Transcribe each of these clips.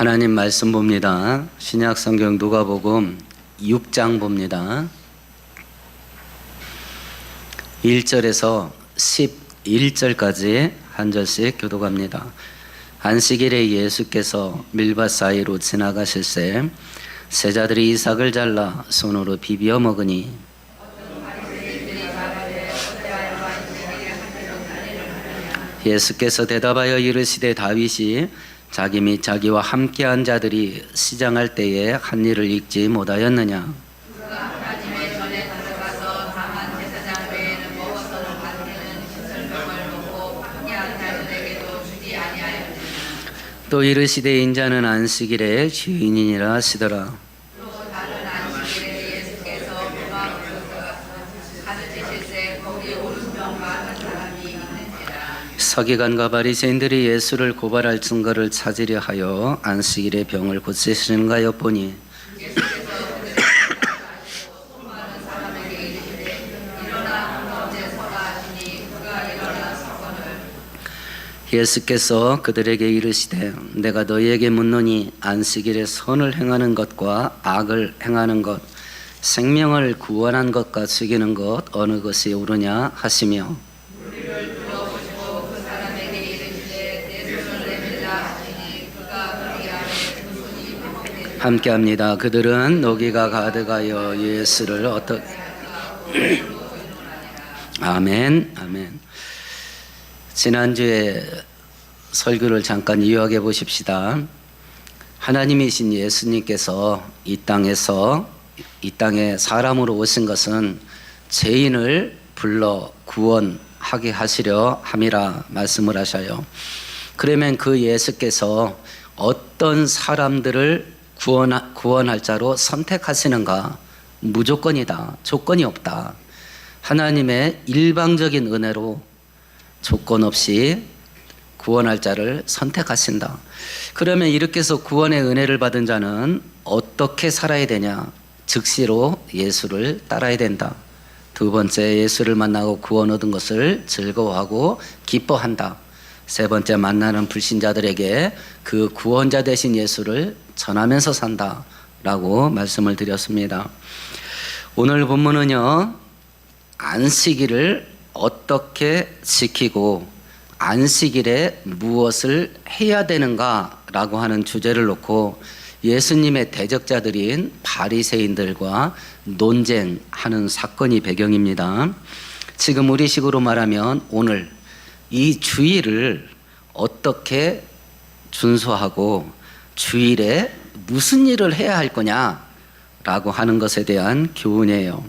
하나님 말씀 봅니다. 신약 성경 누가복음 6장 봅니다. 1절에서 11절까지 한 절씩 교독합니다. 안식일에 예수께서 밀밭 사이로 지나가실새 세자들이 이삭을 잘라 손으로 비벼 먹으니 예수께서 대답하여 이르시되 다윗이 자기 및 자기와 함께한 자들이 시장할 때에 한 일을 읽지 못하였느냐. 또 이르시되 인자는 안식일에 주인이니라 하시더라. 서기관과 바리새인들이 예수를 고발할 증거를 찾으려 하여 안식일에 병을 고치시는가 엿보니 예수께서 그들에게 이르시되 내가 너희에게 묻노니 안식일에 선을 행하는 것과 악을 행하는 것, 생명을 구원한 것과 죽이는 것 어느 것이 옳으냐 하시며 함께합니다. 그들은 노기가 가득하여 예수를 어떻게 아멘. 지난주에 설교를 잠깐 이어가 보십시다. 하나님이신 예수님께서 이 땅에 사람으로 오신 것은 죄인을 불러 구원하게 하시려 함이라 말씀을 하셔요. 그러면 그 예수께서 어떤 사람들을 구원할 자로 선택하시는가? 무조건이다. 조건이 없다. 하나님의 일방적인 은혜로 조건 없이 구원할 자를 선택하신다. 그러면 이렇게 해서 구원의 은혜를 받은 자는 어떻게 살아야 되냐? 즉시로 예수를 따라야 된다. 두 번째, 예수를 만나고 구원 얻은 것을 즐거워하고 기뻐한다. 세 번째, 만나는 불신자들에게 그 구원자 되신 예수를 전하면서 산다 라고 말씀을 드렸습니다. 오늘 본문은요, 안식일을 어떻게 지키고 안식일에 무엇을 해야 되는가 라고 하는 주제를 놓고 예수님의 대적자들인 바리새인들과 논쟁하는 사건이 배경입니다. 지금 우리식으로 말하면 오늘 이 주일을 어떻게 준수하고 주일에 무슨 일을 해야 할 거냐라고 하는 것에 대한 교훈이에요.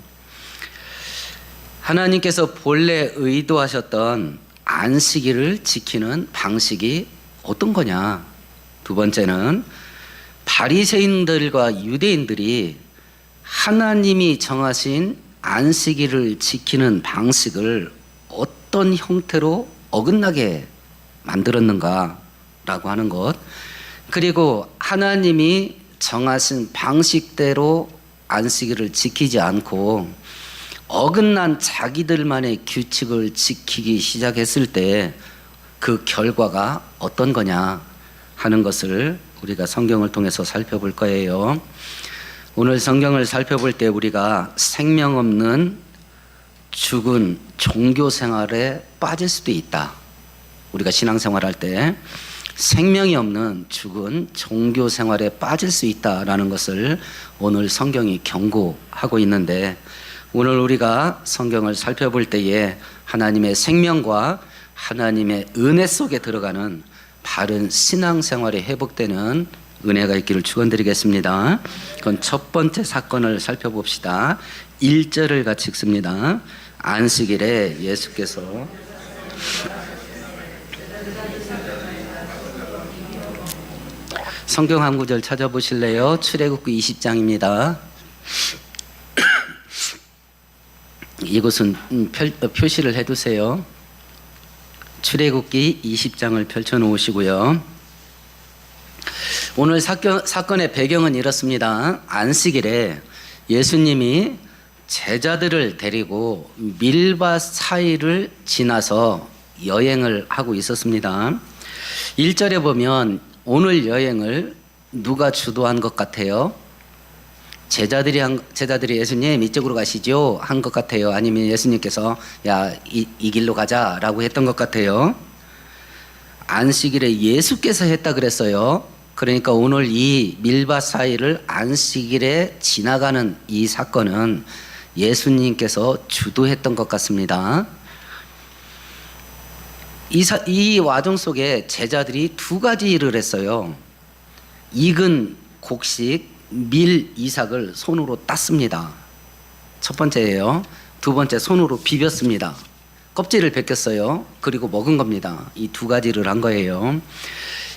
하나님께서 본래 의도하셨던 안식일을 지키는 방식이 어떤 거냐? 두 번째는 바리새인들과 유대인들이 하나님이 정하신 안식일을 지키는 방식을 어떤 형태로 어긋나게 만들었는가라고 하는 것, 그리고 하나님이 정하신 방식대로 안식일을 지키지 않고 어긋난 자기들만의 규칙을 지키기 시작했을 때 그 결과가 어떤 거냐 하는 것을 우리가 성경을 통해서 살펴볼 거예요. 오늘 성경을 살펴볼 때 우리가 생명 없는 죽은 종교 생활에 빠질 수도 있다. 우리가 신앙생활할 때 생명이 없는 죽은 종교 생활에 빠질 수 있다라는 것을 오늘 성경이 경고하고 있는데, 오늘 우리가 성경을 살펴볼 때에 하나님의 생명과 하나님의 은혜 속에 들어가는 바른 신앙생활이 회복되는 은혜가 있기를 축원드리겠습니다. 그건 첫 번째 사건을 살펴봅시다. 1절을 같이 읽습니다. 안식일에 예수께서 성경 한 구절 찾아보실래요? 출애굽기 20장입니다. 이곳은 표시를 해두세요. 출애굽기 20장을 펼쳐놓으시고요. 오늘 사건의 배경은 이렇습니다. 안식일에 예수님이 제자들을 데리고 밀밭 사이를 지나서 여행을 하고 있었습니다. 1절에 보면 오늘 여행을 누가 주도한 것 같아요? 제자들이 예수님 이쪽으로 가시죠 한 것 같아요? 아니면 예수님께서 야, 이 길로 가자라고 했던 것 같아요? 안식일에 예수께서 했다 그랬어요. 그러니까 오늘 이 밀밭 사이를 안식일에 지나가는 이 사건은 예수님께서 주도했던 것 같습니다. 이 와중 속에 제자들이 두 가지 일을 했어요. 익은 곡식 밀 이삭을 손으로 땄습니다. 첫 번째예요. 두 번째, 손으로 비볐습니다. 껍질을 벗겼어요. 그리고 먹은 겁니다. 이 두 가지를 한 거예요.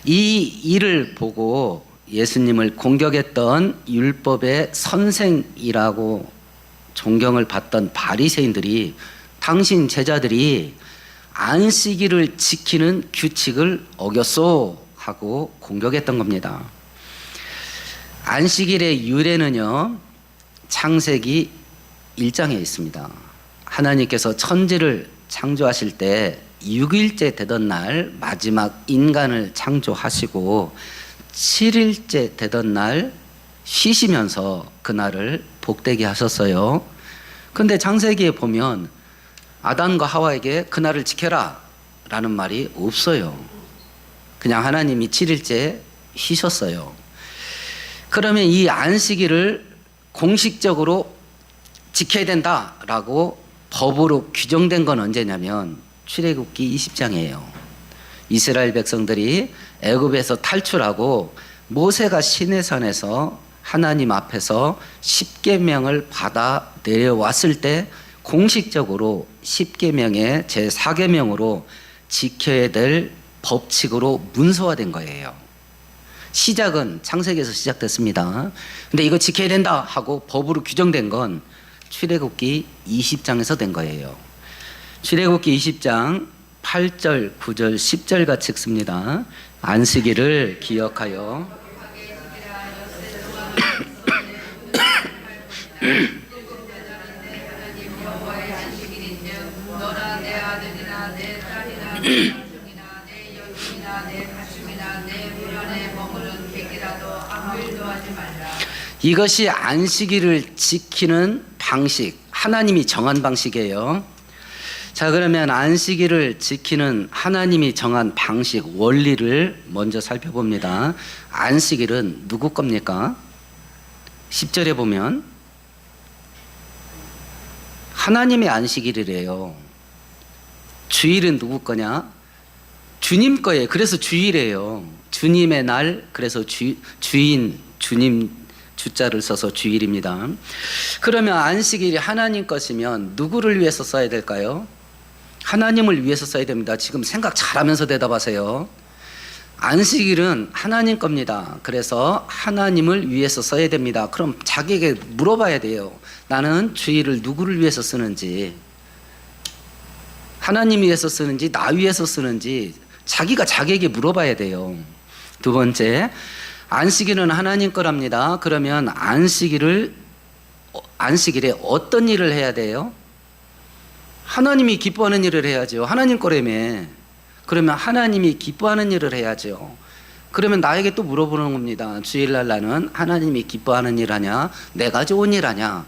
이 일을 보고 예수님을 공격했던 율법의 선생이라고 존경을 받던 바리새인들이 당신 제자들이 안식일을 지키는 규칙을 어겼소 하고 공격했던 겁니다. 안식일의 유래는요, 창세기 1장에 있습니다. 하나님께서 천지를 창조하실 때 6일째 되던 날 마지막 인간을 창조하시고 7일째 되던 날 쉬시면서 그날을 복되게 하셨어요. 그런데 창세기에 보면 아담과 하와에게 그날을 지켜라 라는 말이 없어요. 그냥 하나님이 7일째 쉬셨어요. 그러면 이 안식일을 공식적으로 지켜야 된다라고 법으로 규정된 건 언제냐면 출애굽기 20장이에요. 이스라엘 백성들이 애굽에서 탈출하고 모세가 시내산에서 하나님 앞에서 십계명을 받아 내려왔을 때 공식적으로 십계명의 제4계명으로 지켜야 될 법칙으로 문서화된 거예요. 시작은 창세기에서 시작됐습니다. 근데 이거 지켜야 된다 하고 법으로 규정된 건 출애굽기 20장에서 된 거예요. 출애굽기 20장 8절, 9절, 10절 같이 읽습니다. 안식일을 기억하여 이것이 안식일을 지키는 방식, 하나님이 정한 방식이에요. 자, 그러면 안식일을 지키는 하나님이 정한 방식, 원리를 먼저 살펴봅니다. 안식일은 누구 겁니까? 10절에 보면 하나님의 안식일이래요. 주일은 누구 거냐? 주님 거예요. 그래서 주일이에요. 주님의 날, 그래서 주인, 주님 주자를 써서 주일입니다. 그러면 안식일이 하나님 것이면 누구를 위해서 써야 될까요? 하나님을 위해서 써야 됩니다. 지금 생각 잘하면서 대답하세요. 안식일은 하나님 겁니다. 그래서 하나님을 위해서 써야 됩니다. 그럼 자기에게 물어봐야 돼요. 나는 주일을 누구를 위해서 쓰는지, 하나님 위해서 쓰는지 나 위해서 쓰는지 자기가 자기에게 물어봐야 돼요. 두 번째, 안식일은 하나님 거랍니다. 그러면 안식일에 어떤 일을 해야 돼요? 하나님이 기뻐하는 일을 해야죠. 하나님 거라며. 그러면 하나님이 기뻐하는 일을 해야죠. 그러면 나에게 또 물어보는 겁니다. 주일날 나는 하나님이 기뻐하는 일 하냐, 내가 좋은 일 하냐,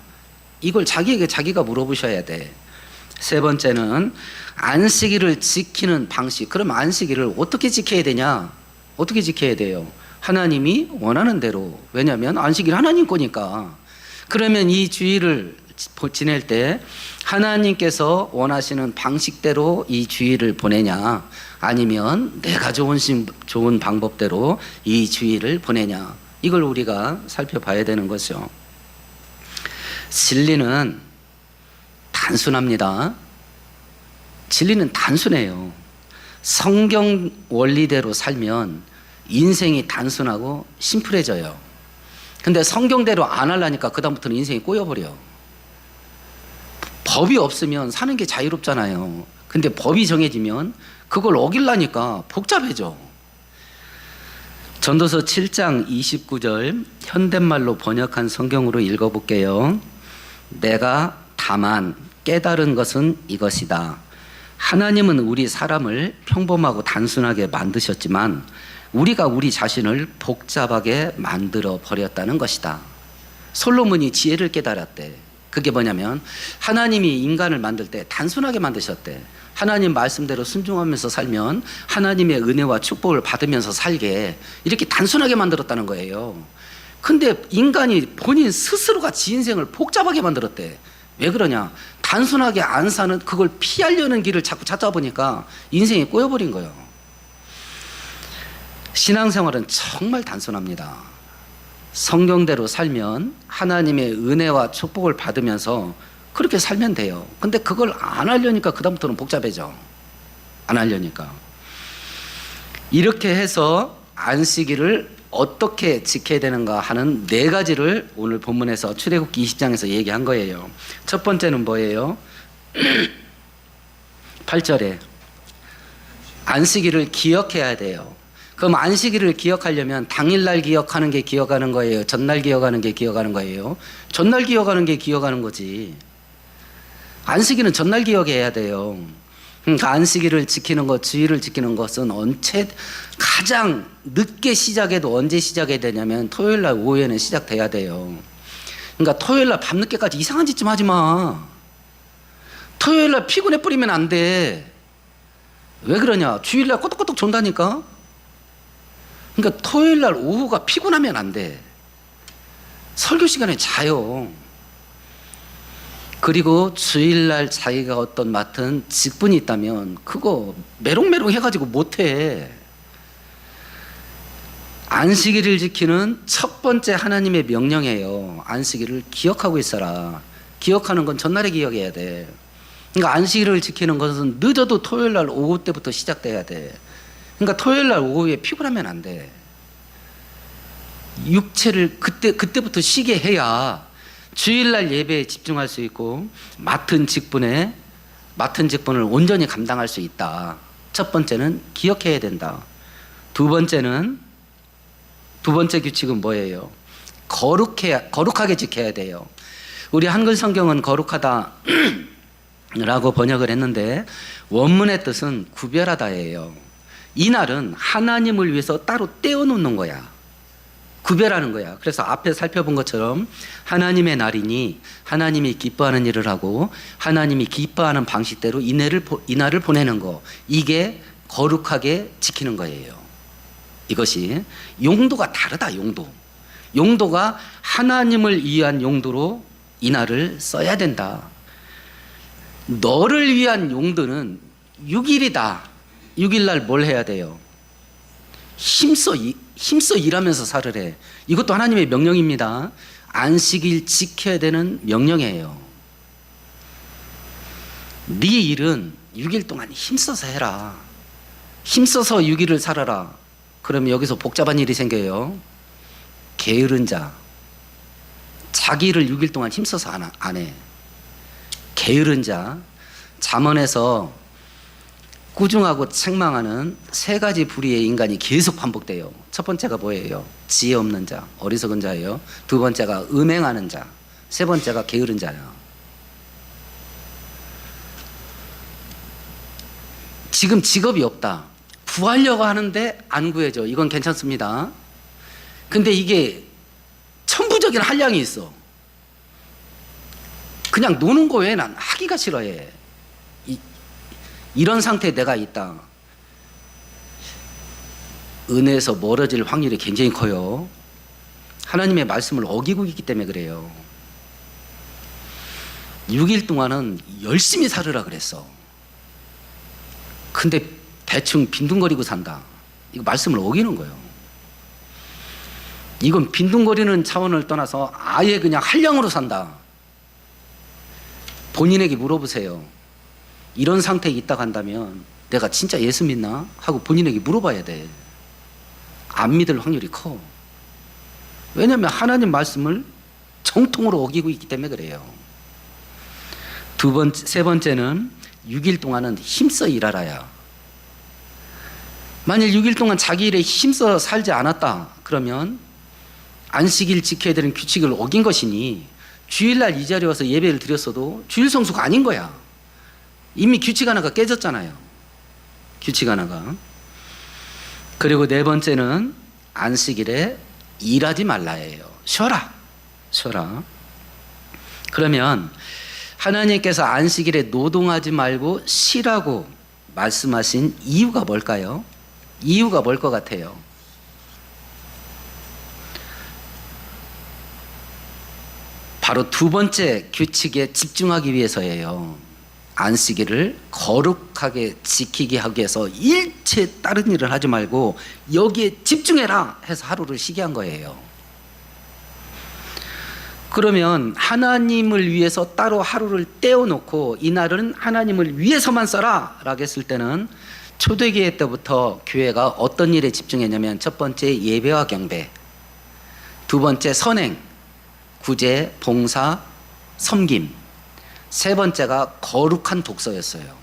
이걸 자기에게 자기가 물어보셔야 돼. 세 번째는 안식일을 지키는 방식. 그럼 안식일을 어떻게 지켜야 되냐? 어떻게 지켜야 돼요? 하나님이 원하는 대로. 왜냐하면 안식일 하나님 거니까. 그러면 이 주일을 지낼 때 하나님께서 원하시는 방식대로 이 주일을 보내냐, 아니면 내가 좋은 방법대로 이 주일을 보내냐, 이걸 우리가 살펴봐야 되는 거죠. 진리는 단순합니다. 진리는 단순해요. 성경 원리대로 살면 인생이 단순하고 심플해져요. 근데 성경대로 안 하려니까 그다음부터는 인생이 꼬여버려. 법이 없으면 사는 게 자유롭잖아요. 근데 법이 정해지면 그걸 어기려니까 복잡해져. 전도서 7장 29절 현대말로 번역한 성경으로 읽어볼게요. 내가 다만 깨달은 것은 이것이다. 하나님은 우리 사람을 평범하고 단순하게 만드셨지만 우리가 우리 자신을 복잡하게 만들어 버렸다는 것이다. 솔로몬이 지혜를 깨달았대. 그게 뭐냐면 하나님이 인간을 만들 때 단순하게 만드셨대. 하나님 말씀대로 순종하면서 살면 하나님의 은혜와 축복을 받으면서 살게 이렇게 단순하게 만들었다는 거예요. 근데 인간이 본인 스스로가 지 인생을 복잡하게 만들었대. 왜 그러냐? 단순하게 안 사는 그걸 피하려는 길을 자꾸 찾다 보니까 인생이 꼬여버린 거예요. 신앙생활은 정말 단순합니다. 성경대로 살면 하나님의 은혜와 축복을 받으면서 그렇게 살면 돼요. 근데 그걸 안 하려니까 그다음부터는 복잡해져. 안 하려니까. 이렇게 해서 안식일을 어떻게 지켜야 되는가 하는 4가지를 오늘 본문에서 출애굽기 20장에서 얘기한 거예요. 첫 번째는 뭐예요? 8절에 안식일을 기억해야 돼요. 그럼 안식일을 기억하려면 당일날 기억하는 게 기억하는 거예요? 전날 기억하는 게 기억하는 거예요? 전날 기억하는 게 기억하는 거지. 안식일은 전날 기억해야 돼요. 그러니까 안식일을 지키는 것, 주일을 지키는 것은 가장 늦게 시작해도 언제 시작해야 되냐면 토요일날 오후에는 시작돼야 돼요. 그러니까 토요일날 밤늦게까지 이상한 짓 좀 하지 마. 토요일날 피곤해 버리면 안 돼. 왜 그러냐? 주일날 꼬떡꼬떡 존다니까. 그러니까 토요일날 오후가 피곤하면 안 돼. 설교 시간에 자요. 그리고 주일날 자기가 어떤 맡은 직분이 있다면 그거 메롱메롱 해가지고 못해. 안식일을 지키는 첫 번째 하나님의 명령이에요. 안식일을 기억하고 있어라. 기억하는 건 전날에 기억해야 돼. 그러니까 안식일을 지키는 것은 늦어도 토요일날 오후 때부터 시작돼야 돼. 그러니까 토요일날 오후에 피곤하면 안 돼. 육체를 그때부터 쉬게 해야 주일날 예배에 집중할 수 있고 맡은 직분을 온전히 감당할 수 있다. 첫 번째는 기억해야 된다. 두 번째 규칙은 뭐예요? 거룩하게 지켜야 돼요. 우리 한글 성경은 거룩하다 라고 번역을 했는데 원문의 뜻은 구별하다예요. 이날은 하나님을 위해서 따로 떼어놓는 거야. 구별하는 거야. 그래서 앞에 살펴본 것처럼 하나님의 날이니 하나님이 기뻐하는 일을 하고 하나님이 기뻐하는 방식대로 이 날을 보내는 거, 이게 거룩하게 지키는 거예요. 이것이 용도가 다르다. 용도가 하나님을 위한 용도로 이 날을 써야 된다. 너를 위한 용도는 6일이다. 6일날 뭘 해야 돼요? 힘써 일하면서 살으래. 이것도 하나님의 명령입니다. 안식일 지켜야 되는 명령이에요. 네 일은 6일 동안 힘써서 해라. 힘써서 6일을 살아라. 그러면 여기서 복잡한 일이 생겨요. 게으른 자. 자기 일을 6일 동안 힘써서 안 해. 게으른 자. 잠언에서 꾸중하고 책망하는 3가지 부류의 인간이 계속 반복돼요. 첫 번째가 뭐예요? 지혜 없는 자, 어리석은 자예요. 두 번째가 음행하는 자, 세 번째가 게으른 자예요. 지금 직업이 없다. 구하려고 하는데 안 구해져. 이건 괜찮습니다. 근데 이게 천부적인 한량이 있어. 그냥 노는 거 외에는 하기가 싫어해. 이런 상태에 내가 있다. 은혜에서 멀어질 확률이 굉장히 커요. 하나님의 말씀을 어기고 있기 때문에 그래요. 6일 동안은 열심히 살으라 그랬어. 근데 대충 빈둥거리고 산다. 이거 말씀을 어기는 거예요. 이건 빈둥거리는 차원을 떠나서 아예 그냥 한량으로 산다. 본인에게 물어보세요. 이런 상태에 있다고 한다면 내가 진짜 예수 믿나? 하고 본인에게 물어봐야 돼. 안 믿을 확률이 커. 왜냐하면 하나님 말씀을 정통으로 어기고 있기 때문에 그래요. 세 번째는 6일 동안은 힘써 일하라야. 만일 6일 동안 자기 일에 힘써 살지 않았다 그러면 안식일 지켜야 되는 규칙을 어긴 것이니 주일날 이 자리에 와서 예배를 드렸어도 주일 성수가 아닌 거야. 이미 규칙 하나가 깨졌잖아요. 규칙 하나가. 그리고 네 번째는 안식일에 일하지 말라예요. 쉬어라. 쉬어라. 그러면 하나님께서 안식일에 노동하지 말고 쉬라고 말씀하신 이유가 뭘까요? 이유가 뭘 것 같아요? 바로 두 번째 규칙에 집중하기 위해서예요. 안식일을 거룩하게 지키게 하기 위해서 일체 다른 일을 하지 말고 여기에 집중해라 해서 하루를 쉬게 한 거예요. 그러면 하나님을 위해서 따로 하루를 떼어놓고 이 날은 하나님을 위해서만 써라 라고 했을 때는 초대교회 때부터 교회가 어떤 일에 집중했냐면 첫 번째 예배와 경배, 두 번째 선행, 구제, 봉사, 섬김, 세 번째가 거룩한 독서였어요.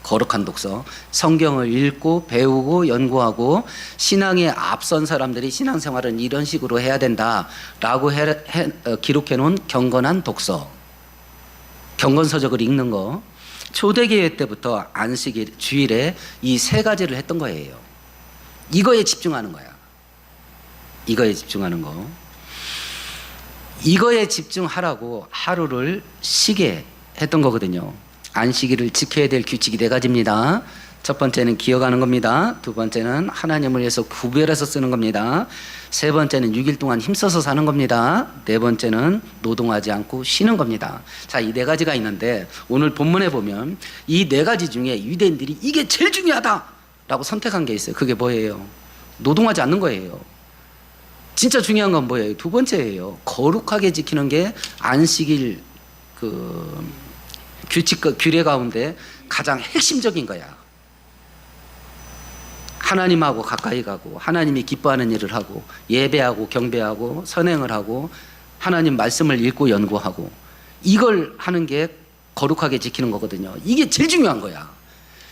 거룩한 독서, 성경을 읽고 배우고 연구하고 신앙에 앞선 사람들이 신앙생활은 이런 식으로 해야 된다라고 기록해 놓은 경건한 독서, 경건서적을 읽는 거. 초대교회 때부터 안식일, 주일에 이 세 가지를 했던 거예요. 이거에 집중하는 거야. 이거에 집중하는 거. 이거에 집중하라고 하루를 쉬게 했던 거거든요. 안식일을 지켜야 될 규칙이 네 가지입니다. 첫 번째는 기억하는 겁니다. 두 번째는 하나님을 위해서 구별해서 쓰는 겁니다. 세 번째는 6일 동안 힘써서 사는 겁니다. 네 번째는 노동하지 않고 쉬는 겁니다. 자, 이 네 가지가 있는데 오늘 본문에 보면 이 네 가지 중에 유대인들이 이게 제일 중요하다라고 선택한 게 있어요. 그게 뭐예요? 노동하지 않는 거예요. 진짜 중요한 건 뭐예요? 두 번째예요. 거룩하게 지키는 게 안식일 규칙, 규례 가운데 가장 핵심적인 거야. 하나님하고 가까이 가고 하나님이 기뻐하는 일을 하고 예배하고 경배하고 선행을 하고 하나님 말씀을 읽고 연구하고 이걸 하는 게 거룩하게 지키는 거거든요. 이게 제일 중요한 거야.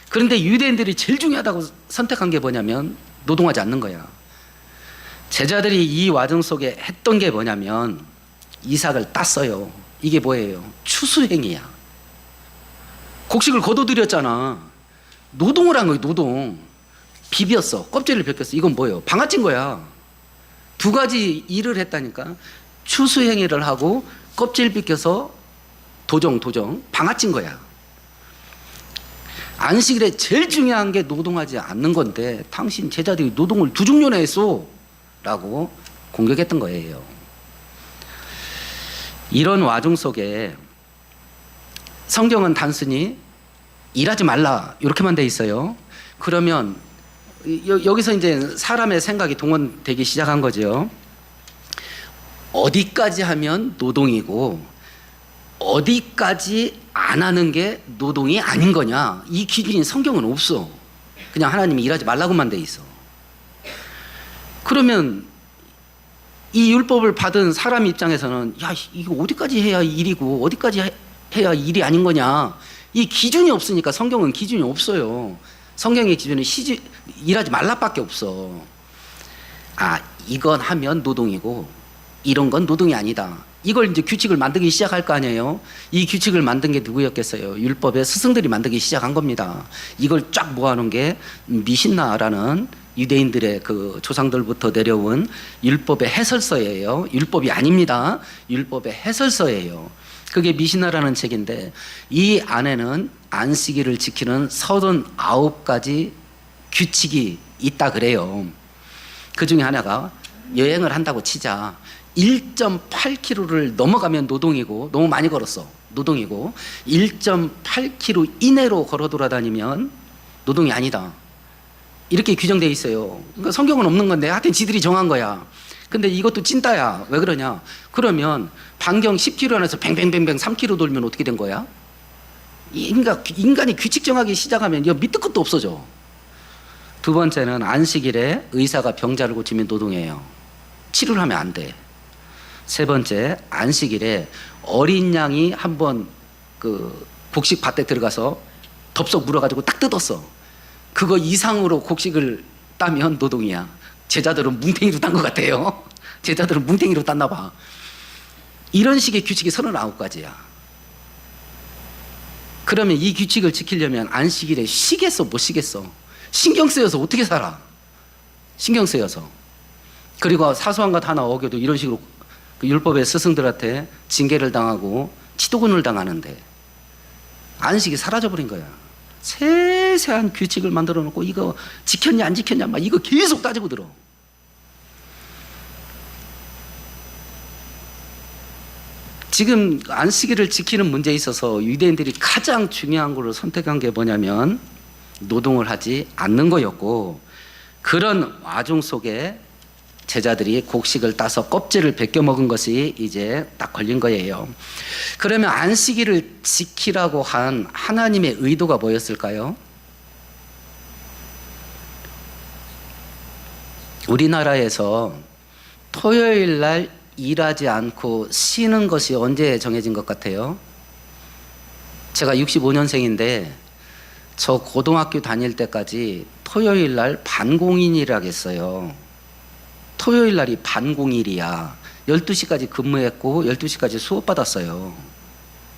그런데 유대인들이 제일 중요하다고 선택한 게 뭐냐면 노동하지 않는 거야. 제자들이 이 와중 속에 했던 게 뭐냐면 이삭을 땄어요. 이게 뭐예요? 추수행위야. 곡식을 거둬들였잖아. 노동을 한 거예요. 노동. 비볐어. 껍질을 벗겼어. 이건 뭐예요? 방아찐 거야. 두 가지 일을 했다니까. 추수행위를 하고 껍질 벗겨서 도정 방아찐 거야. 안식일에 제일 중요한 게 노동하지 않는 건데 당신 제자들이 노동을 두 종류나 했어 라고 공격했던 거예요. 이런 와중 속에 성경은 단순히 일하지 말라 이렇게만 돼 있어요. 그러면 여기서 이제 사람의 생각이 동원되기 시작한 거죠. 어디까지 하면 노동이고 어디까지 안 하는 게 노동이 아닌 거냐. 이 기준이 성경은 없어. 그냥 하나님이 일하지 말라고만 돼 있어. 그러면 이 율법을 받은 사람 입장에서는 야, 이거 어디까지 해야 일이고 어디까지 해야 일이 아닌 거냐. 이 기준이 없으니까 성경은 기준이 없어요. 성경의 기준은 일하지 말라밖에 없어. 아, 이건 하면 노동이고 이런 건 노동이 아니다. 이걸 이제 규칙을 만들기 시작할 거 아니에요. 이 규칙을 만든 게 누구였겠어요? 율법의 스승들이 만들기 시작한 겁니다. 이걸 쫙 모아놓은 게 미신나라는 유대인들의 그 조상들부터 내려온 율법의 해설서예요. 율법이 아닙니다. 율법의 해설서예요. 그게 미시나라는 책인데 이 안에는 안식일을 지키는 39가지 규칙이 있다 그래요. 그 중에 하나가 여행을 한다고 치자. 1.8km를 넘어가면 노동이고, 너무 많이 걸었어. 노동이고, 1.8km 이내로 걸어 돌아다니면 노동이 아니다. 이렇게 규정되어 있어요. 그러니까 성경은 없는 건데 하여튼 지들이 정한 거야. 근데 이것도 찐따야. 왜 그러냐? 그러면 반경 10km 안에서 뱅뱅뱅뱅 3km 돌면 어떻게 된 거야? 인간이 규칙 정하기 시작하면 이거 밑도 끝도 없어져. 두 번째는 안식일에 의사가 병자를 고치면 노동이에요. 치료를 하면 안 돼. 세 번째, 안식일에 어린 양이 한번 그 곡식 밭에 들어가서 덥석 물어가지고 딱 뜯었어. 그거 이상으로 곡식을 따면 노동이야. 제자들은 뭉탱이로 딴 것 같아요. 제자들은 뭉탱이로 땄나 봐. 이런 식의 규칙이 39가지야. 그러면 이 규칙을 지키려면 안식일에 쉬겠어 못 쉬겠어? 신경 쓰여서 어떻게 살아? 신경 쓰여서. 그리고 사소한 것 하나 어겨도 이런 식으로 그 율법의 스승들한테 징계를 당하고 치도군을 당하는데 안식이 사라져버린 거야. 세세한 규칙을 만들어 놓고 이거 지켰냐 안 지켰냐 막 이거 계속 따지고 들어. 지금 안식일을 지키는 문제에 있어서 유대인들이 가장 중요한 걸로 선택한 게 뭐냐면 노동을 하지 않는 거였고, 그런 와중 속에 제자들이 곡식을 따서 껍질을 벗겨 먹은 것이 이제 딱 걸린 거예요. 그러면 안식일을 지키라고 한 하나님의 의도가 뭐였을까요? 우리나라에서 토요일 날 일하지 않고 쉬는 것이 언제 정해진 것 같아요? 제가 65년생인데 저 고등학교 다닐 때까지 토요일 날 반공인이라고 했어요. 토요일 날이 반공일이야. 12시까지 근무했고 12시까지 수업 받았어요.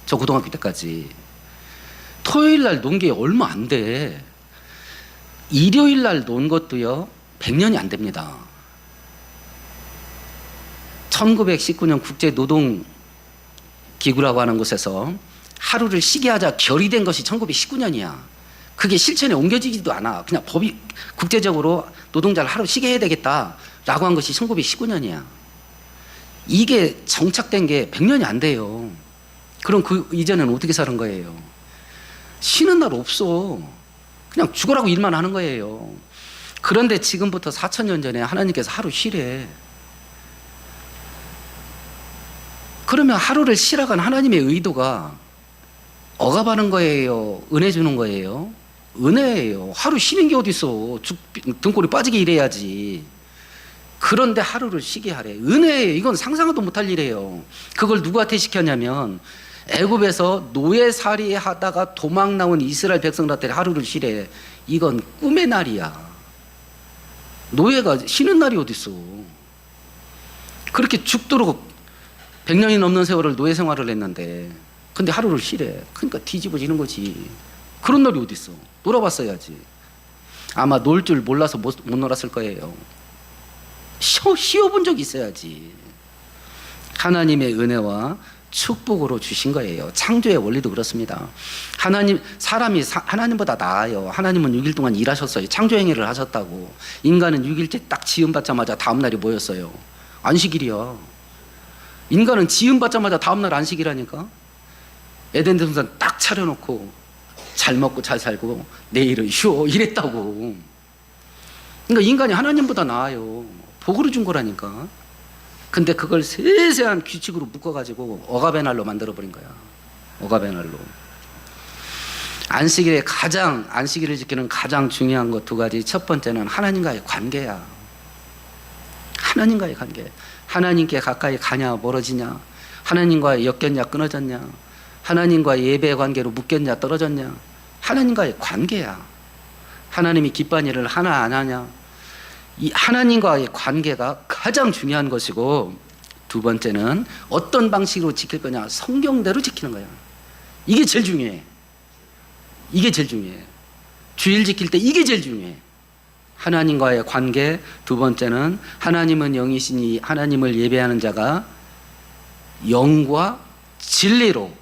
저 고등학교 때까지. 토요일 날 논 게 얼마 안 돼. 일요일 날 논 것도요 100년이 안 됩니다. 1919년 국제노동기구라고 하는 곳에서 하루를 쉬게 하자 결의된 것이 1919년이야. 그게 실천에 옮겨지지도 않아. 그냥 법이 국제적으로 노동자를 하루 쉬게 해야 되겠다라고 한 것이 1919년이야. 이게 정착된 게 100년이 안 돼요. 그럼 그 이전에는 어떻게 사는 거예요? 쉬는 날 없어. 그냥 죽으라고 일만 하는 거예요. 그런데 지금부터 4000년 전에 하나님께서 하루 쉬래. 그러면 하루를 쉬라고 한 하나님의 의도가 억압하는 거예요? 은혜 주는 거예요? 은혜예요. 하루 쉬는 게 어디 있어. 등골이 빠지게 일해야지. 그런데 하루를 쉬게 하래. 은혜예요. 이건 상상도 못할 일이에요. 그걸 누구한테 시켰냐면 애굽에서 노예살이 하다가 도망 나온 이스라엘 백성들한테 하루를 쉬래. 이건 꿈의 날이야. 노예가 쉬는 날이 어디 있어. 그렇게 죽도록 100년이 넘는 세월을 노예 생활을 했는데 근데 하루를 쉬래. 그러니까 뒤집어지는 거지. 그런 날이 어디 있어. 놀아봤어야지. 아마 놀 줄 몰라서 못 놀았을 거예요. 쉬어본 적이 있어야지. 하나님의 은혜와 축복으로 주신 거예요. 창조의 원리도 그렇습니다. 사람이 하나님보다 나아요. 하나님은 6일 동안 일하셨어요. 창조행위를 하셨다고. 인간은 6일째 딱 지음받자마자 다음날이 뭐였어요? 안식일이야. 인간은 지음받자마자 다음날 안식이라니까. 에덴 동산 딱 차려놓고 잘 먹고 잘 살고 내일은 쉬어 이랬다고. 그러니까 인간이 하나님보다 나아요. 복으로 준 거라니까. 근데 그걸 세세한 규칙으로 묶어가지고 억압의 날로 만들어버린 거야. 억압의 날로. 안식일을 지키는 가장 중요한 것 두 가지. 첫 번째는 하나님과의 관계야. 하나님과의 관계. 하나님께 가까이 가냐 멀어지냐, 하나님과의 엮였냐 끊어졌냐, 하나님과의 예배의 관계로 묶였냐 떨어졌냐. 하나님과의 관계야. 하나님이 기뻐하는 일을 하나 안 하냐. 이 하나님과의 관계가 가장 중요한 것이고, 두 번째는 어떤 방식으로 지킬 거냐. 성경대로 지키는 거야. 이게 제일 중요해. 이게 제일 중요해. 주일 지킬 때 이게 제일 중요해. 하나님과의 관계. 두 번째는 하나님은 영이시니 하나님을 예배하는 자가 영과 진리로.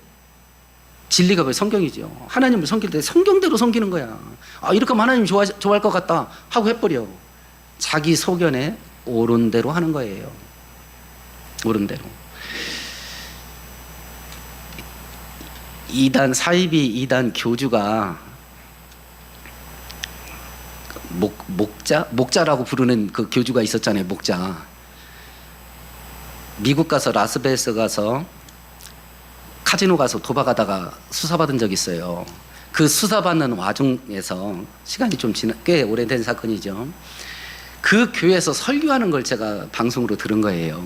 진리가 왜 성경이죠. 하나님을 섬길 때 성경대로 섬기는 거야. 아, 이렇게 하면 하나님 좋아할 것 같다 하고 해버려. 자기 소견에 옳은 대로 하는 거예요. 옳은 대로. 사이비 교주가 목자라고 부르는 그 교주가 있었잖아요. 목자. 미국 가서 라스베이거스 가서 카지노 가서 도박하다가 수사받은 적이 있어요. 그 수사받는 와중에서 시간이 좀 꽤 오래된 사건이죠. 그 교회에서 설교하는 걸 제가 방송으로 들은 거예요.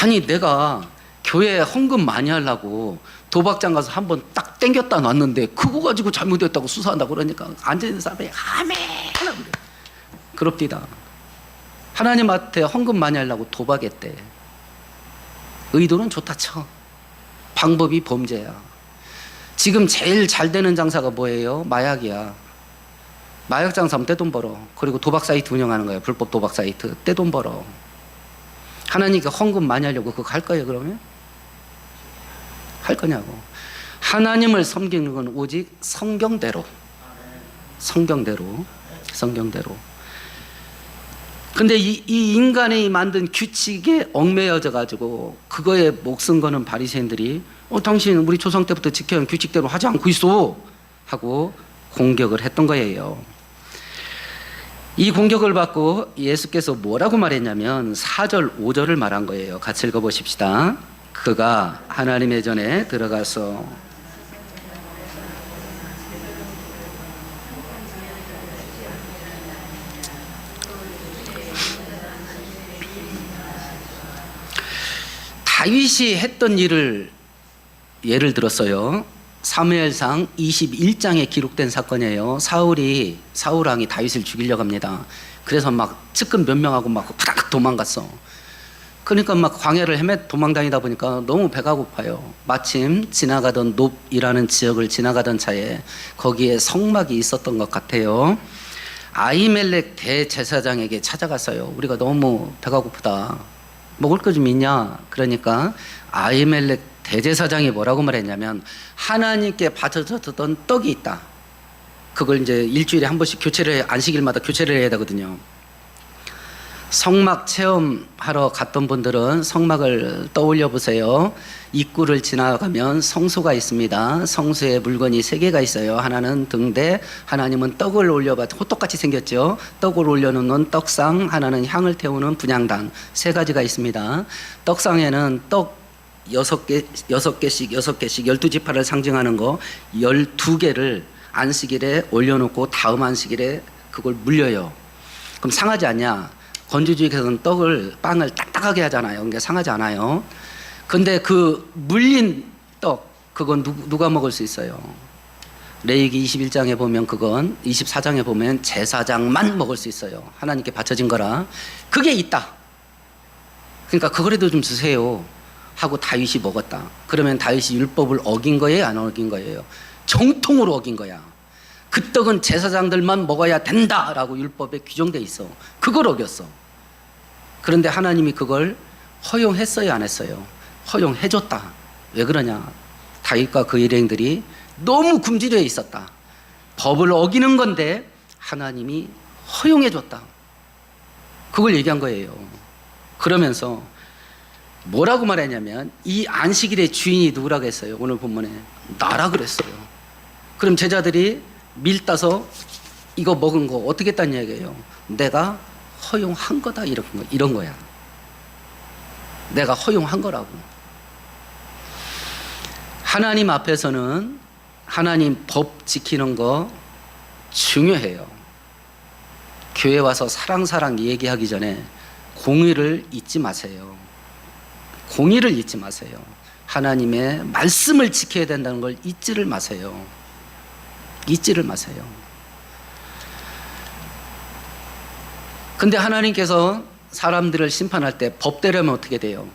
아니, 내가 교회에 헌금 많이 하려고 도박장 가서 한번 딱 땡겼다 놨는데 그거 가지고 잘못됐다고 수사한다고 그러니까 앉아있는 사람이 아멘 하나 그래. 그럽디다. 하나님한테 헌금 많이 하려고 도박했대. 의도는 좋다 쳐. 방법이 범죄야. 지금 제일 잘 되는 장사가 뭐예요? 마약이야. 마약 장사하면 떼돈 벌어. 그리고 도박 사이트 운영하는 거예요. 불법 도박 사이트. 떼돈 벌어. 하나님께 헌금 많이 하려고 그거 할 거예요, 그러면? 할 거냐고. 하나님을 섬기는 건 오직 성경대로. 성경대로. 성경대로. 근데 이 인간이 만든 규칙에 얽매여져 가지고 그거에 목숨 거는 바리새인들이 당신 우리 조상 때부터 지켜온 규칙대로 하지 않고 있어 하고 공격을 했던 거예요. 이 공격을 받고 예수께서 뭐라고 말했냐면 4절 5절을 말한 거예요. 같이 읽어보십시다. 그가 하나님의 전에 들어가서 다윗이 했던 일을 예를 들었어요. 사무엘상 21장에 기록된 사건이에요. 사울왕이 다윗을 죽이려고 합니다. 그래서 막 측근 몇 명하고 막 후다닥 도망갔어. 그러니까 막 광야를 도망다니다 보니까 너무 배가 고파요. 마침 지나가던 놉이라는 지역을 지나가던 차에 거기에 성막이 있었던 것 같아요. 아히멜렉 대제사장에게 찾아갔어요. 우리가 너무 배가 고프다. 먹을 거 좀 있냐? 그러니까 아히멜렉 대제사장이 뭐라고 말했냐면 하나님께 바쳐졌던 떡이 있다. 그걸 이제 일주일에 한 번씩 안식일마다 교체를 해야 되거든요. 성막 체험하러 갔던 분들은 성막을 떠올려 보세요. 입구를 지나가면 성소가 있습니다. 성소에 물건이 3개가 있어요. 하나는 등대, 하나님은 떡을 호떡같이 생겼죠. 떡을 올려놓는 떡상, 하나는 향을 태우는 분향단, 3가지가 있습니다. 떡상에는 떡 6개씩 12지파를 상징하는 거 12개를 안식일에 올려놓고 다음 안식일에 그걸 물려요. 그럼 상하지 않냐? 건주주의에서는 빵을 딱딱하게 하잖아요. 그러니까 상하지 않아요. 근데 그 물린 떡, 그건 누가 먹을 수 있어요? 레위기 21장에 보면 24장에 보면 제사장만 먹을 수 있어요. 하나님께 바쳐진 거라. 그게 있다. 그러니까 그거라도 좀 주세요 하고 다윗이 먹었다. 그러면 다윗이 율법을 어긴 거예요? 안 어긴 거예요? 정통으로 어긴 거야. 그 떡은 제사장들만 먹어야 된다라고 율법에 규정돼 있어. 그걸 어겼어. 그런데 하나님이 그걸 허용했어요, 안 했어요? 허용해줬다. 왜 그러냐? 다윗과 그 일행들이 너무 굶주려 있었다. 법을 어기는 건데 하나님이 허용해줬다. 그걸 얘기한 거예요. 그러면서 뭐라고 말했냐면 이 안식일의 주인이 누구라고 했어요? 오늘 본문에 나라 그랬어요. 그럼 제자들이 밀 따서 이거 먹은 거 어떻게 했다는 얘기예요? 내가 허용한 거다, 이런 거야. 내가 허용한 거라고. 하나님 앞에서는 하나님 법 지키는 거 중요해요. 교회 와서 사랑 얘기하기 전에 공의를 잊지 마세요. 공의를 잊지 마세요. 하나님의 말씀을 지켜야 된다는 걸 잊지를 마세요. 잊지를 마세요. 근데 하나님께서 사람들을 심판할 때 법대로면 어떻게 돼요?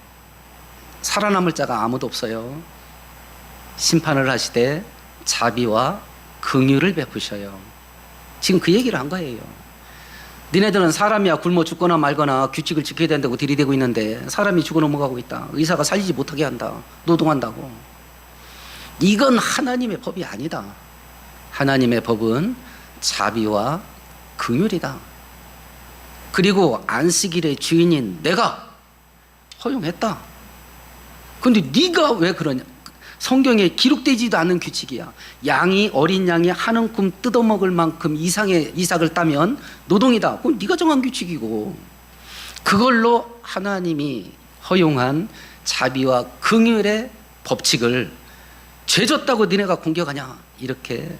살아남을 자가 아무도 없어요. 심판을 하시되 자비와 긍휼을 베푸셔요. 지금 그 얘기를 한 거예요. 니네들은 사람이야 굶어 죽거나 말거나 규칙을 지켜야 된다고 들이대고 있는데 사람이 죽어 넘어가고 있다. 의사가 살리지 못하게 한다. 노동한다고. 이건 하나님의 법이 아니다. 하나님의 법은 자비와 긍휼이다. 그리고 안식일의 주인인 내가 허용했다. 그런데 네가 왜 그러냐? 성경에 기록되지도 않은 규칙이야. 어린 양이 한 움큼 뜯어먹을 만큼 이상의 이삭을 따면 노동이다. 그건 네가 정한 규칙이고, 그걸로 하나님이 허용한 자비와 긍휼의 법칙을 죄졌다고 니네가 공격하냐? 이렇게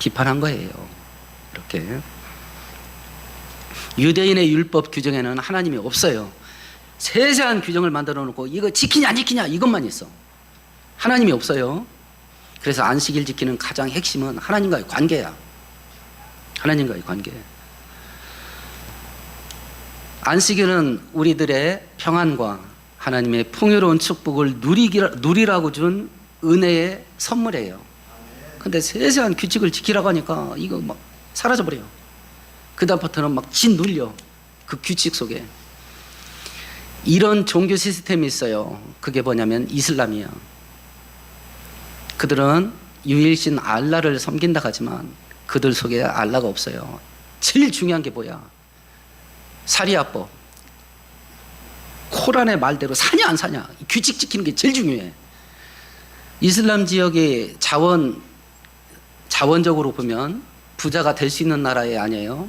비판한 거예요. 이렇게. 유대인의 율법 규정에는 하나님이 없어요. 세세한 규정을 만들어 놓고 이거 지키냐 안 지키냐 이것만 있어. 하나님이 없어요. 그래서 안식일 지키는 가장 핵심은 하나님과의 관계야. 하나님과의 관계. 안식일은 우리들의 평안과 하나님의 풍요로운 축복을 누리라고 준 은혜의 선물이에요. 근데 세세한 규칙을 지키라고 하니까 이거 막 사라져버려요. 그다음부터는 막 짓눌려. 그 규칙 속에. 이런 종교 시스템이 있어요. 그게 뭐냐면 이슬람이야. 그들은 유일신 알라를 섬긴다 하지만 그들 속에 알라가 없어요. 제일 중요한 게 뭐야? 사리아법. 코란의 말대로 사냐 안 사냐, 규칙 지키는 게 제일 중요해. 이슬람 지역의 자원적으로 보면 부자가 될 수 있는 나라에 아니에요.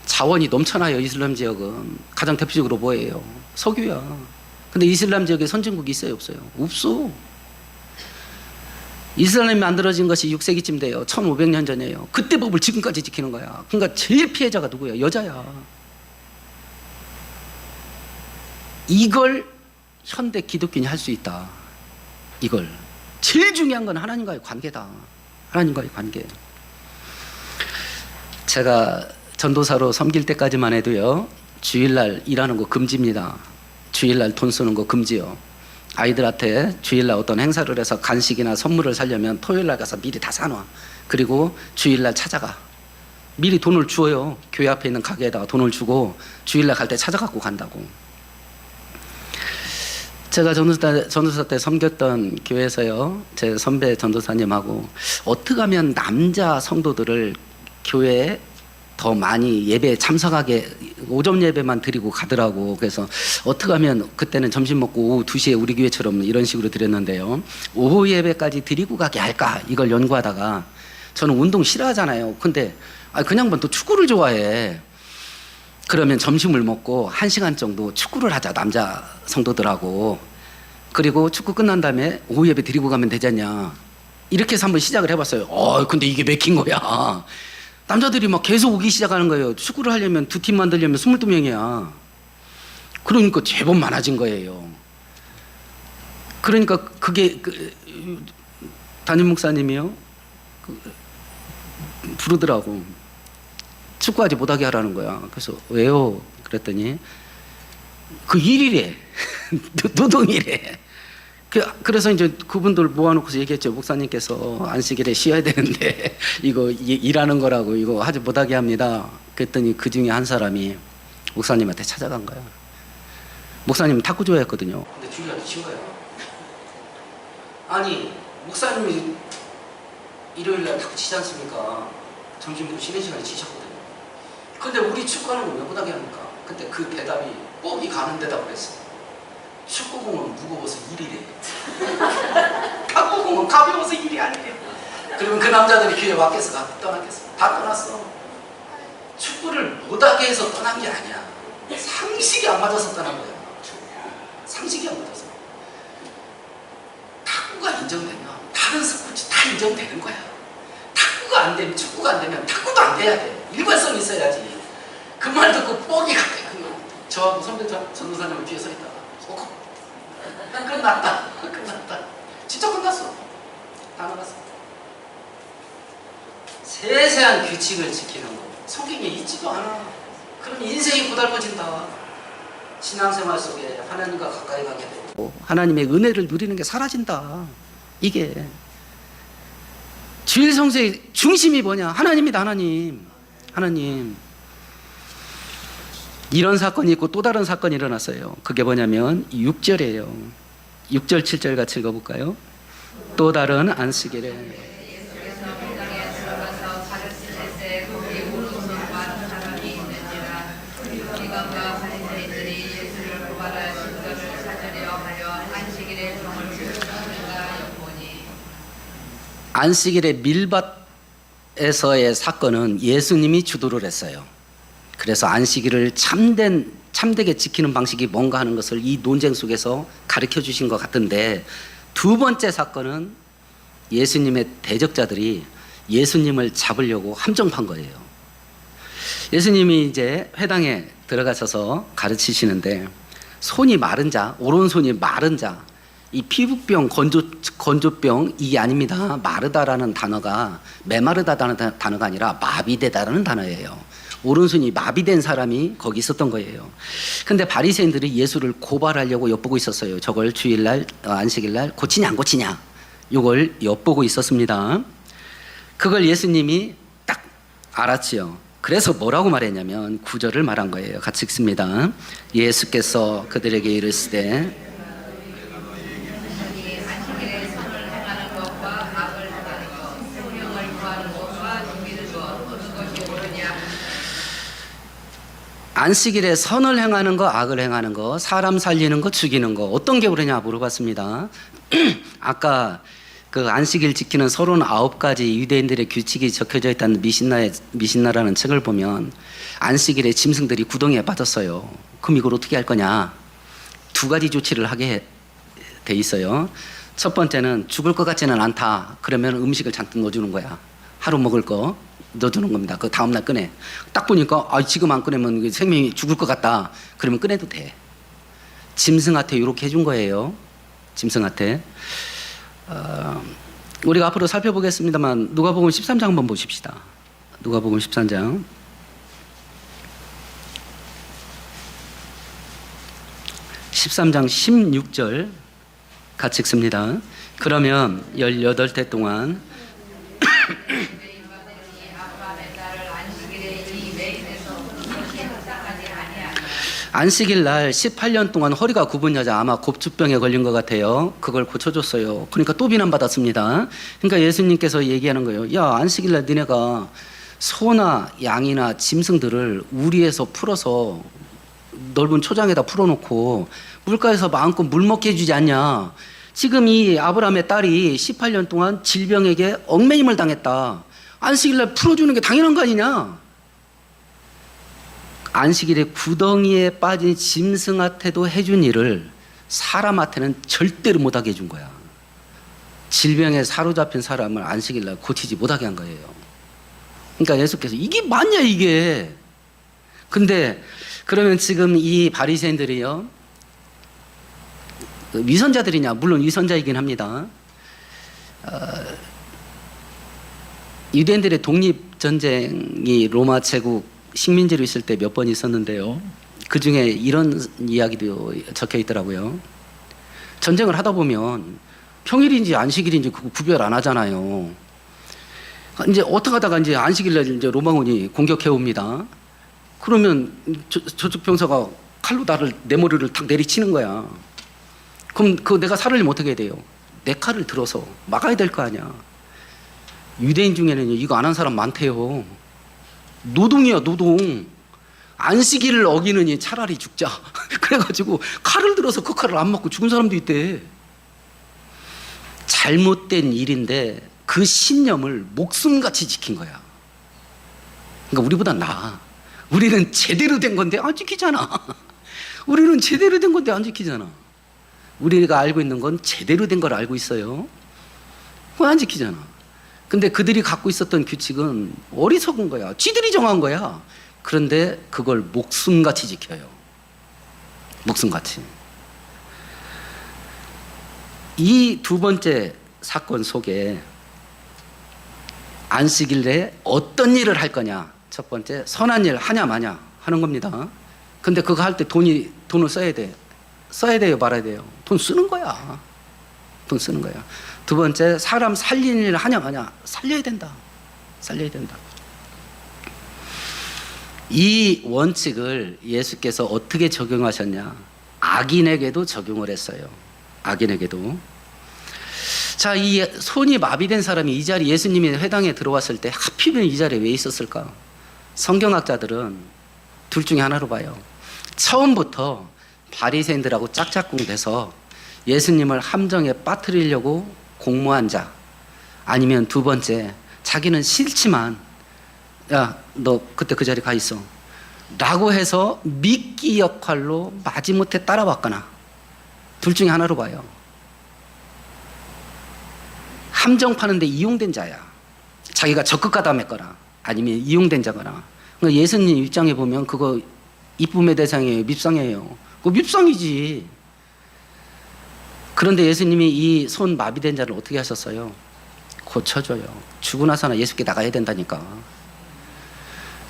자원이 넘쳐나요. 이슬람 지역은 가장 대표적으로 뭐예요? 석유야. 근데 이슬람 지역에 선진국이 있어요, 없어요? 없어. 이슬람이 만들어진 것이 6세기쯤 돼요. 1500년 전이에요. 그때 법을 지금까지 지키는 거야. 그러니까 제일 피해자가 누구야? 여자야. 이걸 현대 기독교인이 할 수 있다. 이걸. 제일 중요한 건 하나님과의 관계다. 하나님과의 관계. 제가 전도사로 섬길 때까지만 해도요, 주일날 일하는 거 금지입니다. 주일날 돈 쓰는 거 금지요. 아이들한테 주일날 어떤 행사를 해서 간식이나 선물을 사려면 토요일날 가서 미리 다 사놔. 그리고 주일날 찾아가. 미리 돈을 주어요. 교회 앞에 있는 가게에다가 돈을 주고 주일날 갈 때 찾아갖고 간다고. 제가 전도사 때 섬겼던 교회에서요, 제 선배 전도사님하고 어떻게 하면 남자 성도들을 교회에 더 많이 예배에 참석하게, 오전 예배만 드리고 가더라고. 그래서 어떻게 하면, 그때는 점심 먹고 오후 2시에 우리 교회처럼 이런 식으로 드렸는데요, 오후 예배까지 드리고 가게 할까, 이걸 연구하다가, 저는 운동 싫어하잖아요. 근데 그냥 또 축구를 좋아해. 그러면 점심을 먹고 1시간 정도 축구를 하자, 남자 성도들하고. 그리고 축구 끝난 다음에 오후 예배 드리고 가면 되지 않냐, 이렇게 해서 한번 시작을 해봤어요. 근데 이게 맥힌 거야. 남자들이 막 계속 오기 시작하는 거예요. 축구를 하려면, 두 팀 만들려면 22명이야. 그러니까 제법 많아진 거예요. 그러니까 그게 담임 목사님이요, 부르더라고. 축구하지 못하게 하라는 거야. 그래서 왜요? 그랬더니 그 일이래. 노동이래. 그래서 이제 그분들 모아놓고서 얘기했죠. 목사님께서 안식일에 쉬어야 되는데 이거 일하는 거라고 이거 하지 못하게 합니다. 그랬더니 그 중에 한 사람이 목사님한테 찾아간 거야. 목사님은 탁구 좋아했거든요. 근데 주일날 친 거야. 아니, 목사님이 일요일날 탁구 치지 않습니까? 점심 먹고 쉬는 시간에 치셨거든요. 근데 우리 축구하는 거 왜 못하게 합니까? 그때 그 대답이 뻑이 가는 대답을 했어. 축구공은 무거워서 일이래. 탁구공은 가벼워서 일이 아니래. 그러면 그 남자들이 교회 밖에서 떠났겠어? 다 떠났어. 축구를 못하게 해서 떠난 게 아니야. 상식이 안 맞아서 떠난 거야. 상식이 안 맞아서. 탁구가 인정되면 다른 스포츠 다 인정되는 거야. 탁구가 안 되면, 축구가 안 되면 탁구도 안 돼야 돼. 일관성이 있어야지. 그 말 듣고 뻑이 갔대. 저하고 선배 전도사님은 뒤에 서 있다가 끝났다. 진짜 끝났어. 다 나갔어. 세세한 규칙을 지키는 거 성경에 있지도 않아. 그럼 인생이 고달퍼진다. 신앙생활 속에 하나님과 가까이 가게 되고 하나님의 은혜를 누리는 게 사라진다. 이게 주일 성수의 중심이 뭐냐? 하나님이다. 하나님. 이런 사건이 있고 또 다른 사건이 일어났어요. 그게 뭐냐면 6절이에요. 6절 7절 같이 읽어볼까요? 또 다른 안식일에 안식일의 밀밭에서의 사건은 예수님이 주도를 했어요. 그래서 안식일을 참되게 지키는 방식이 뭔가 하는 것을 이 논쟁 속에서 가르쳐 주신 것 같은데, 두 번째 사건은 예수님의 대적자들이 예수님을 잡으려고 함정판 거예요. 예수님이 이제 회당에 들어가셔서 가르치시는데, 손이 마른 자, 오른손이 마른 자, 이 피부병, 건조병 이게 아닙니다. 마르다라는 단어가 메마르다라는 단어가 아니라 마비되다라는 단어예요. 오른손이 마비된 사람이 거기 있었던 거예요. 근데 바리새인들이 예수를 고발하려고 엿보고 있었어요. 저걸 주일날, 안식일날 고치냐 안 고치냐, 이걸 엿보고 있었습니다. 그걸 예수님이 딱 알았지요. 그래서 뭐라고 말했냐면 구절을 말한 거예요. 같이 읽습니다. 예수께서 그들에게 이르시되 안식일에 선을 행하는 거, 악을 행하는 거, 사람 살리는 거, 죽이는 거 어떤 게 그러냐 물어봤습니다. 아까 그 안식일 지키는 39가지 유대인들의 규칙이 적혀져 있다는 미신나라는 책을 보면 안식일에 짐승들이 구덩이에 빠졌어요. 그럼 이걸 어떻게 할 거냐? 두 가지 조치를 하게 돼 있어요. 첫 번째는 죽을 것 같지는 않다. 그러면 음식을 잔뜩 넣어주는 거야. 하루 먹을 거 넣어주는 겁니다. 그 다음날 꺼내. 딱 보니까 지금 안 꺼내면 생명이 죽을 것 같다. 그러면 꺼내도 돼. 짐승한테 이렇게 해준 거예요. 짐승한테. 우리가 앞으로 살펴보겠습니다만 누가복음 13장 한번 보십시다. 누가복음 13장 13장 16절 같이 읽습니다. 그러면 18해 동안 안식일 날 18년 동안 허리가 굽은 여자, 아마 곱주병에 걸린 것 같아요. 그걸 고쳐줬어요. 그러니까 또 비난받았습니다. 그러니까 예수님께서 얘기하는 거예요. 야, 안식일 날 너네가 소나 양이나 짐승들을 우리에서 풀어서 넓은 초장에다 풀어놓고 물가에서 마음껏 물 먹게 해주지 않냐. 지금 이 아브라함의 딸이 18년 동안 질병에게 얽매임을 당했다. 안식일 날 풀어주는 게 당연한 거 아니냐. 안식일에 구덩이에 빠진 짐승한테도 해준 일을 사람한테는 절대로 못하게 해준 거야. 질병에 사로잡힌 사람을 안식일 날 고치지 못하게 한 거예요. 그러니까 예수께서 이게 맞냐 이게. 근데 그러면 지금 이 바리새인들이요, 위선자들이냐? 물론 위선자이긴 합니다. 유대인들의 독립전쟁이 로마 제국 식민지로 있을 때 몇 번 있었는데요. 그 중에 이런 이야기도 적혀 있더라고요. 전쟁을 하다 보면 평일인지 안식일인지 그거 구별 안 하잖아요. 이제 어떻게 하다가 이제 안식일날 이제 로마군이 공격해 옵니다. 그러면 저쪽 병사가 칼로 내 머리를 탁 내리치는 거야. 그럼 그 내가 살으려면 어떻게 해야 돼요? 내 칼을 들어서 막아야 될 거 아니야. 유대인 중에는 이거 안 한 사람 많대요. 노동이야, 노동. 안식일을 어기느니 차라리 죽자. 그래가지고 칼을 들어서 그 칼을 안 맞고 죽은 사람도 있대. 잘못된 일인데 그 신념을 목숨같이 지킨 거야. 그러니까 우리보다 나아. 우리는 제대로 된 건데 안 지키잖아. 우리는 제대로 된 건데 안 지키잖아. 우리가 알고 있는 건 제대로 된 걸 알고 있어요. 그거 안 지키잖아. 근데 그들이 갖고 있었던 규칙은 어리석은 거야. 지들이 정한 거야. 그런데 그걸 목숨같이 지켜요. 목숨같이. 이 두 번째 사건 속에 안식일에 어떤 일을 할 거냐. 첫 번째, 선한 일 하냐 마냐 하는 겁니다. 근데 그거 할 때 돈을 써야 돼. 써야 돼요, 말아야 돼요. 돈 쓰는 거야. 돈 쓰는 거야. 두 번째, 사람 살리는 일을 하냐 마냐. 살려야 된다. 살려야 된다. 이 원칙을 예수께서 어떻게 적용하셨냐. 악인에게도 적용을 했어요. 악인에게도. 자, 이 손이 마비된 사람이 이 자리, 예수님이 회당에 들어왔을 때 하필이면 이 자리에 왜 있었을까? 성경학자들은 둘 중에 하나로 봐요. 처음부터 바리새인들하고 짝짝꿍 돼서 예수님을 함정에 빠뜨리려고 공모한 자, 아니면 두 번째, 자기는 싫지만 야, 너 그때 그 자리 가 있어 라고 해서 미끼 역할로 마지못해 따라왔거나, 둘 중에 하나로 봐요. 함정 파는데 이용된 자야. 자기가 적극 가담했거나 아니면 이용된 자거나. 그러니까 예수님 입장에 보면 그거 이쁨의 대상이에요, 밉상이에요? 그거 밉상이지. 그런데 예수님이 이 손 마비된 자를 어떻게 하셨어요? 고쳐줘요. 죽고 나서나 예수께 나가야 된다니까.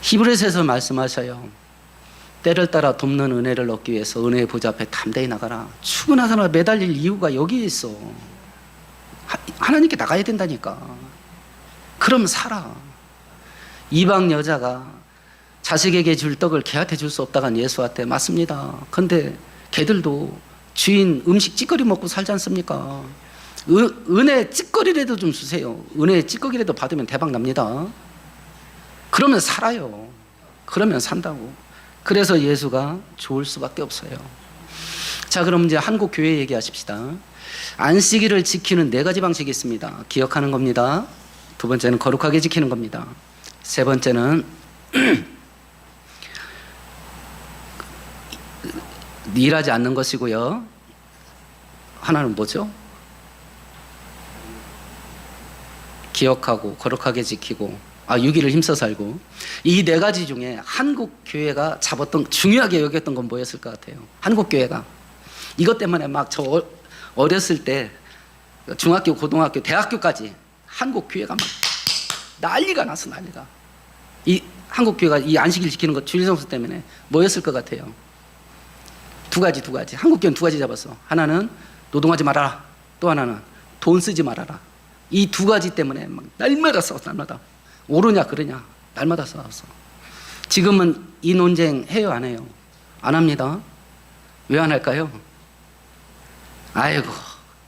히브리서에서 말씀하셔요. 때를 따라 돕는 은혜를 얻기 위해서 은혜의 보좌 앞에 담대히 나가라. 죽고 나서나 매달릴 이유가 여기에 있어. 하나님께 나가야 된다니까. 그럼 살아. 이방 여자가 자식에게 줄 떡을 개한테 줄 수 없다간 예수한테 맞습니다. 근데 개들도 주인 음식 찌꺼리 먹고 살지 않습니까? 은혜 찌꺼리라도 좀 주세요. 은혜 찌꺼기라도 받으면 대박 납니다. 그러면 살아요. 그러면 산다고. 그래서 예수가 좋을 수밖에 없어요. 자, 그럼 이제 한국 교회 얘기하십시다. 안식일을 지키는 4가지 방식이 있습니다. 기억하는 겁니다. 두 번째는 거룩하게 지키는 겁니다. 세 번째는 일하지 않는 것이고요. 하나는 뭐죠? 기억하고 거룩하게 지키고 6일을 힘써 살고. 이 4가지 중에 한국 교회가 잡았던, 중요하게 여겼던 건 뭐였을 것 같아요? 한국 교회가 이것 때문에 막 저 어렸을 때 중학교, 고등학교, 대학교까지 한국 교회가 막 난리가 났어. 난리가. 이 한국 교회가 이 안식일 지키는 것, 주일 성수 때문에 뭐였을 것 같아요? 두 가지. 한국 교회는 2가지 잡았어. 하나는 노동하지 말아라. 또 하나는 돈 쓰지 말아라. 이 2가지 때문에 막 날마다 싸웠어. 날마다. 옳으냐 그러냐 날마다 싸웠어. 지금은 이 논쟁 해요 안 해요? 안 합니다. 왜 안 할까요? 아이고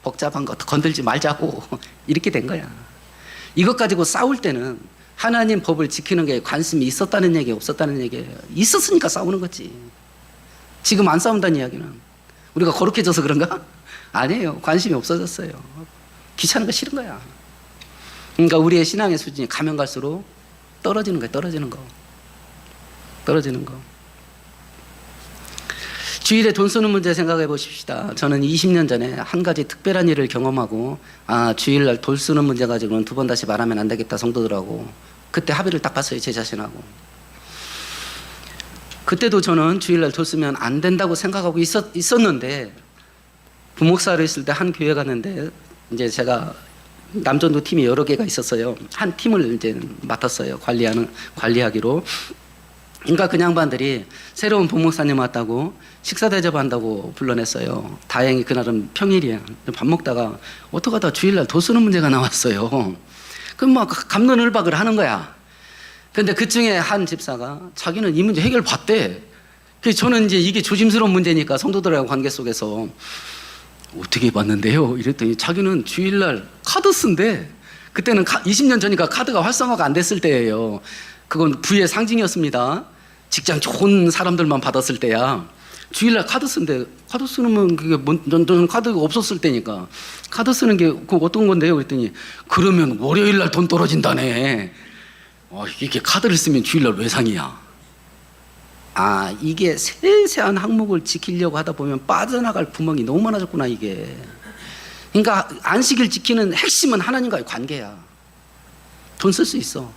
복잡한 거 건들지 말자고 이렇게 된 거야. 이것 가지고 싸울 때는 하나님 법을 지키는 게 관심이 있었다는 얘기, 없었다는 얘기예요. 있었으니까 싸우는 거지. 지금 안 싸운다는 이야기는 우리가 거룩해져서 그런가? 아니에요. 관심이 없어졌어요. 귀찮은 거 싫은 거야. 그러니까 우리의 신앙의 수준이 가면 갈수록 떨어지는 거예요. 떨어지는 거. 주일에 돈 쓰는 문제 생각해 보십시다. 저는 20년 전에 한 가지 특별한 일을 경험하고 주일날 돈 쓰는 문제 가지고는 2번 다시 말하면 안 되겠다 성도들하고 그때 합의를 딱 봤어요. 제 자신하고. 그때도 저는 주일날 돈 쓰면 안 된다고 생각하고 있었는데 부목사로 있을 때 한 교회 갔는데 이제 제가 남전도 팀이 여러 개가 있었어요. 한 팀을 이제 맡았어요. 관리하기로. 그러니까 그 양반들이 새로운 부목사님 왔다고 식사 대접한다고 불러냈어요. 다행히 그날은 평일이에요. 밥 먹다가 어떡하다 주일날 돈 쓰는 문제가 나왔어요. 그럼 막 갑론을박을 하는 거야. 근데 그 중에 한 집사가 자기는 이 문제 해결 봤대. 그래서 저는 이제 이게 조심스러운 문제니까 성도들하고 관계 속에서 어떻게 봤는데요? 이랬더니 자기는 주일날 카드 쓴대. 그때는 20년 전이니까 카드가 활성화가 안 됐을 때예요. 그건 부의 상징이었습니다. 직장 좋은 사람들만 받았을 때야. 주일날 카드 쓴대. 카드 쓰면 그게 전 카드가 없었을 때니까. 카드 쓰는 게 그 어떤 건데요? 그랬더니 그러면 월요일날 돈 떨어진다네. 이게 카드를 쓰면 주일날 외상이야. 이게 세세한 항목을 지키려고 하다 보면 빠져나갈 구멍이 너무 많아졌구나 이게. 그러니까 안식일 지키는 핵심은 하나님과의 관계야. 돈 쓸 수 있어.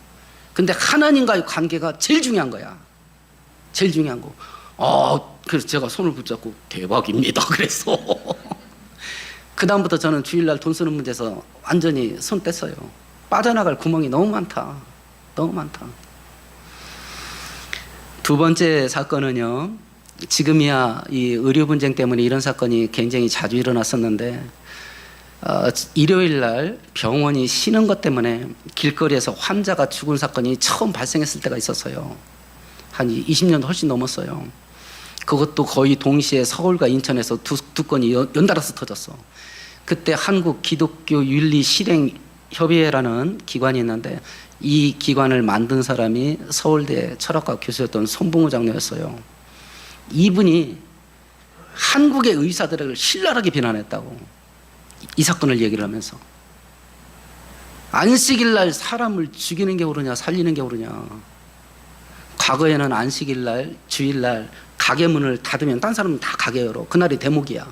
근데 하나님과의 관계가 제일 중요한 거야. 제일 중요한 거. 그래서 제가 손을 붙잡고 대박입니다 그랬어. 그 다음부터 저는 주일날 돈 쓰는 문제에서 완전히 손 뗐어요. 빠져나갈 구멍이 너무 많다. 두 번째 사건은요, 지금이야 이 의료 분쟁 때문에 이런 사건이 굉장히 자주 일어났었는데 일요일날 병원이 쉬는 것 때문에 길거리에서 환자가 죽은 사건이 처음 발생했을 때가 있었어요. 한 20년 훨씬 넘었어요. 그것도 거의 동시에 서울과 인천에서 두 건이 연달아서 터졌어. 그때 한국 기독교 윤리 실행 협의회라는 기관이 있는데 이 기관을 만든 사람이 서울대 철학과 교수였던 손봉우 장로였어요. 이분이 한국의 의사들을 신랄하게 비난했다고. 이 사건을 얘기를 하면서 안식일날 사람을 죽이는 게 옳으냐 살리는 게 옳으냐. 과거에는 안식일날 주일날 가게 문을 닫으면 딴 사람은 다 가게 열어. 그날이 대목이야.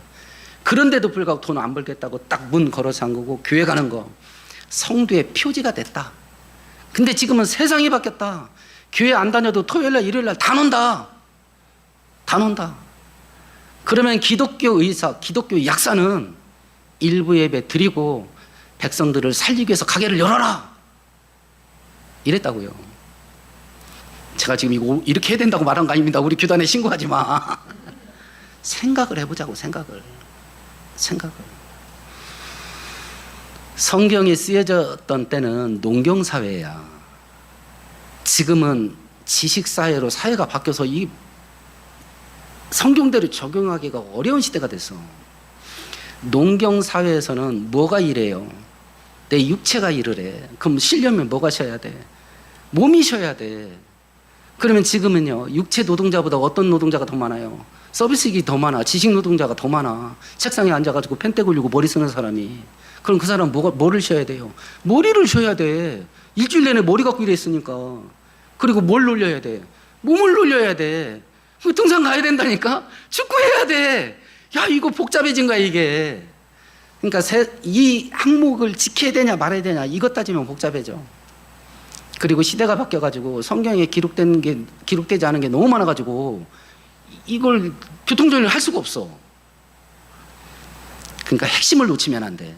그런데도 불구하고 돈 안 벌겠다고 딱 문 걸어 잠그고 교회 가는 거 성도의 표지가 됐다. 근데 지금은 세상이 바뀌었다. 교회 안 다녀도 토요일날 일요일날 다 논다. 그러면 기독교 의사, 기독교 약사는 일부 예배 드리고 백성들을 살리기 위해서 가게를 열어라 이랬다고요. 제가 지금 이거 이렇게 해야 된다고 말한 거 아닙니다. 우리 교단에 신고하지 마. 생각을 해보자고. 생각을. 성경이 쓰여졌던 때는 농경사회야. 지금은 지식사회로 사회가 바뀌어서 이 성경대로 적용하기가 어려운 시대가 됐어. 농경사회에서는 뭐가 일해요? 내 육체가 일을 해. 그럼 쉬려면 뭐가 쉬어야 돼? 몸이 쉬어야 돼. 그러면 지금은요, 육체 노동자보다 어떤 노동자가 더 많아요? 서비스직이 더 많아. 지식 노동자가 더 많아. 책상에 앉아가지고 펜대 굴리고 머리 쓰는 사람이. 그럼 그 사람은 뭐를 쉬어야 돼요? 머리를 쉬어야 돼. 일주일 내내 머리 갖고 일했으니까. 그리고 뭘 놀려야 돼? 몸을 놀려야 돼. 등산 가야 된다니까? 축구해야 돼. 야, 이거 복잡해진 거야, 이게. 그러니까 이 항목을 지켜야 되냐 말아야 되냐 이것 따지면 복잡해져. 그리고 시대가 바뀌어가지고 성경에 기록되지 않은 게 너무 많아가지고 이걸 교통정리를 할 수가 없어. 그러니까 핵심을 놓치면 안 돼.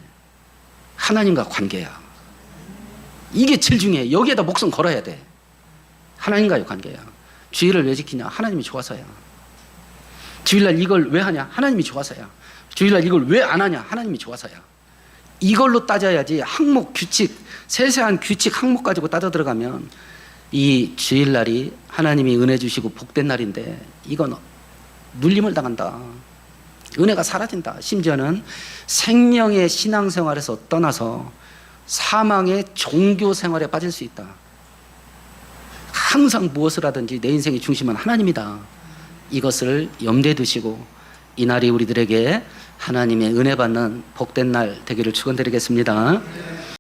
하나님과 관계야. 이게 제일 중요해. 여기에다 목숨 걸어야 돼. 하나님과의 관계야. 주일을 왜 지키냐? 하나님이 좋아서야. 주일날 이걸 왜 하냐? 하나님이 좋아서야. 주일날 이걸 왜 안 하냐? 하나님이 좋아서야. 이걸로 따져야지 항목, 규칙, 세세한 규칙 항목 가지고 따져 들어가면 이 주일날이 하나님이 은혜 주시고 복된 날인데 이건 눌림을 당한다. 은혜가 사라진다. 심지어는 생명의 신앙생활에서 떠나서 사망의 종교생활에 빠질 수 있다. 항상 무엇을 하든지 내 인생의 중심은 하나님이다. 이것을 염두에 두시고 이 날이 우리들에게 하나님의 은혜 받는 복된 날 되기를 축원드리겠습니다.